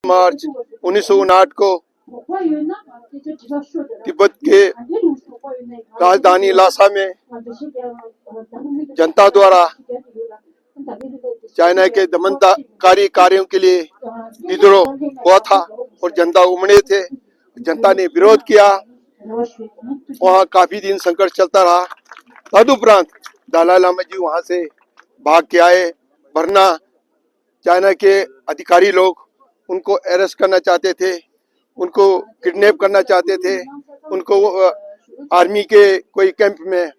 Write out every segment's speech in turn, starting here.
मार्च 1959 को तिब्बत के राजधानी लासा में जनता द्वारा चाइना के दमनकारी कार्यों के लिए विद्रोह हुआ था और जनता उमड़े थे। जनता ने विरोध किया, वहाँ काफी दिन संघर्ष चलता रहा। तदुपरांत दलाई लामा जी वहाँ से भाग के आए, वरना चाइना के अधिकारी लोग उनको अरेस्ट करना चाहते थे, उनको किडनैप करना चाहते थे, उनको आर्मी के कोई कैंप में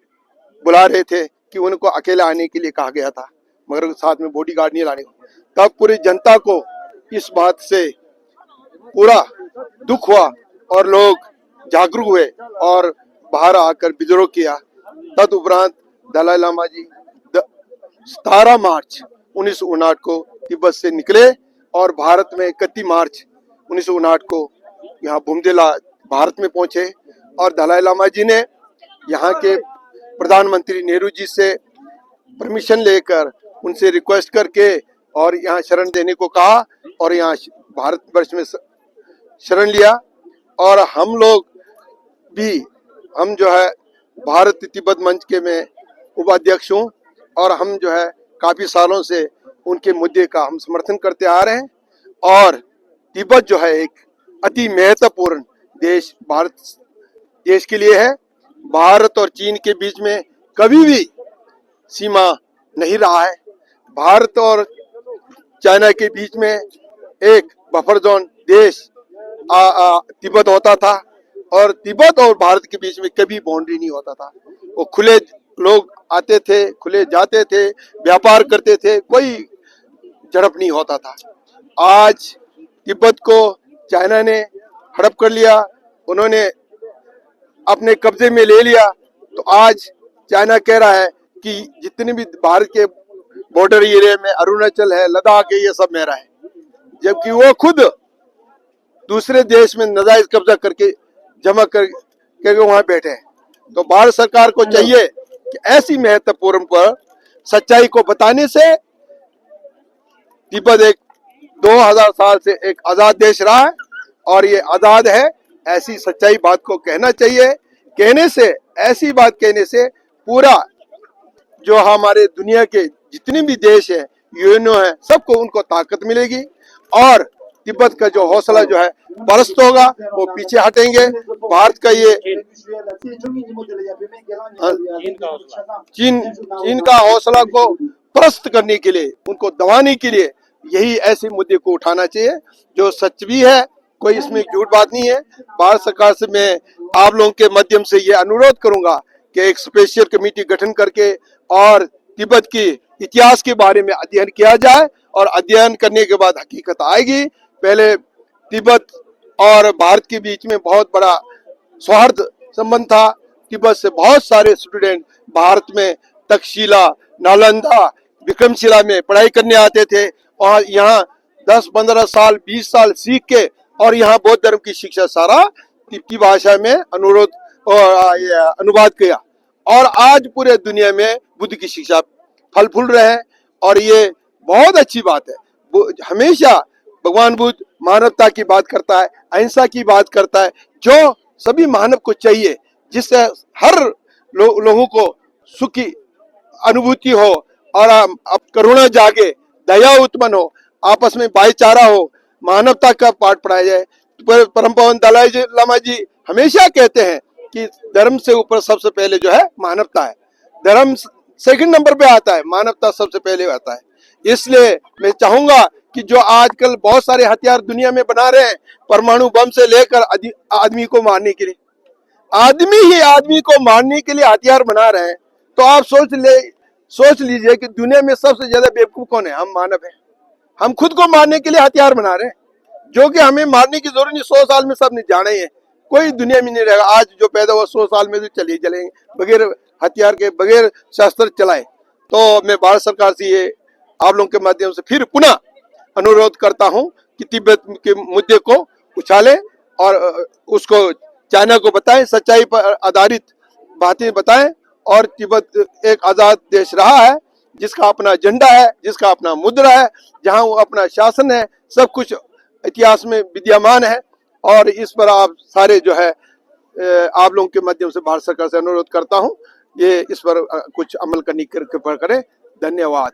बुला रहे थे कि उनको अकेले आने के लिए कहा गया था, मगर साथ में बॉडीगार्ड नहीं लाने को। तब पूरी जनता को इस बात से पूरा दुख हुआ और लोग जागरूक हुए और बाहर आकर विद्रोह किया। तदुपरांत दलाई लामा जी 17 मार्च 1959 को तिब्बत से निकले और भारत में 31 मार्च 1959 को यहाँ बुमदिला भारत में पहुंचे। और दलाई लामा जी ने यहाँ के प्रधानमंत्री नेहरू जी से परमिशन लेकर उनसे रिक्वेस्ट करके और यहाँ शरण देने को कहा और यहाँ भारतवर्ष में शरण लिया। और हम लोग भी, हम जो है भारत तिब्बत मंच के में उपाध्यक्ष हूँ और हम जो है काफी सालों से उनके मुद्दे का हम समर्थन करते आ रहे हैं। और तिब्बत जो है एक अति महत्वपूर्ण देश भारत देश के लिए है। भारत और चीन के बीच में कभी भी सीमा नहीं रहा है। भारत और चाइना के बीच में एक बफर जोन देश तिब्बत होता था और तिब्बत और भारत के बीच में कभी बाउंड्री नहीं होता था। वो खुले लोग आते थे, खुले जाते थे, व्यापार करते थे, कोई झड़प नहीं होता था। आज तिब्बत को चाइना ने हड़प कर लिया, उन्होंने अपने कब्जे में ले लिया। तो आज चाइना कह रहा है कि जितने भी भारत के बॉर्डर एरिया में अरुणाचल है, लद्दाख है, ये सब मेरा है, जबकि वो खुद दूसरे देश में नाजायज कब्जा करके जमा करके वहां बैठे हैं। तो भारत सरकार को चाहिए कि ऐसी महत्वपूर्ण पर सच्चाई को बताने से, तिब्बत एक 2000 साल से एक आजाद देश रहा है और ये आजाद है, ऐसी सच्चाई बात को कहना चाहिए। कहने से, ऐसी बात कहने से पूरा जो हमारे दुनिया के जितने भी देश है, यूएनओ है, सबको उनको ताकत मिलेगी और तिब्बत का जो हौसला जो है पस्त होगा, वो पीछे हटेंगे। भारत का ये चीन का हौसला को पस्त करने के लिए, उनको दबाने के लिए यही ऐसे मुद्दे को उठाना चाहिए जो सच भी है, कोई इसमें झूठ बात नहीं है। भारत सरकार से मैं आप लोगों के माध्यम से ये अनुरोध करूंगा कि एक स्पेशल कमेटी गठन करके और तिब्बत की इतिहास के बारे में अध्ययन किया जाए और अध्ययन करने के बाद हकीकत आएगी। पहले तिब्बत और भारत के बीच में बहुत बड़ा सौहार्द संबंध था। तिब्बत से बहुत सारे स्टूडेंट भारत में तक्षशिला, नालंदा, विक्रमशिला में पढ़ाई करने आते थे और यहाँ 10-15 साल 20 साल सीख के और यहाँ बौद्ध धर्म की शिक्षा सारा तिब्बती भाषा में अनुवाद किया और आज पूरे दुनिया में बुद्ध की शिक्षा फल फूल रहे हैं और ये बहुत अच्छी बात है। हमेशा भगवान बुद्ध मानवता की बात करता है, अहिंसा की बात करता है, जो सभी मानव को चाहिए, जिससे हर लोगों को सुखी अनुभूति हो और अब करुणा जागे, दया उत्पन्न हो, आपस में भाईचारा हो, मानवता का पाठ पढ़ाया जाए। परम पावन दलाई लामा जी हमेशा कहते हैं कि धर्म से ऊपर सबसे पहले जो है मानवता है, धर्म सेकंड नंबर पे आता है, मानवता सबसे पहले आता है। इसलिए मैं चाहूंगा कि जो आजकल बहुत सारे हथियार दुनिया में बना रहे हैं, परमाणु बम से लेकर आदमी को मारने के लिए, आदमी ही आदमी को मारने के लिए हथियार बना रहे हैं, तो आप सोच लीजिए कि दुनिया में सबसे ज्यादा बेवकूफ कौन है? हम मानव हैं। हम खुद को मारने के लिए हथियार बना रहे हैं, जो कि हमें मारने की जरूरत नहीं। 100 साल में सब ने जाना ही है, कोई दुनिया में नहीं रहेगा। आज जो पैदा हुआ 100 साल में तो चले चलेंगे बगैर हथियार के, बगैर शस्त्र चलाए। तो मैं भारत सरकार से ये आप लोगों के माध्यम से फिर पुनः अनुरोध करता हूं कि तिब्बत के मुद्दे को उछाले और उसको चाइना को बताएं, सच्चाई पर आधारित बातें बताएं। और तिब्बत एक आजाद देश रहा है, जिसका अपना झंडा है, जिसका अपना मुद्रा है, जहां वो अपना शासन है, सब कुछ इतिहास में विद्यमान है। और इस पर आप सारे जो है आप लोगों के माध्यम से भारत सरकार से अनुरोध करता हूं, ये इस पर कुछ अमल करने की कृपा करें। धन्यवाद।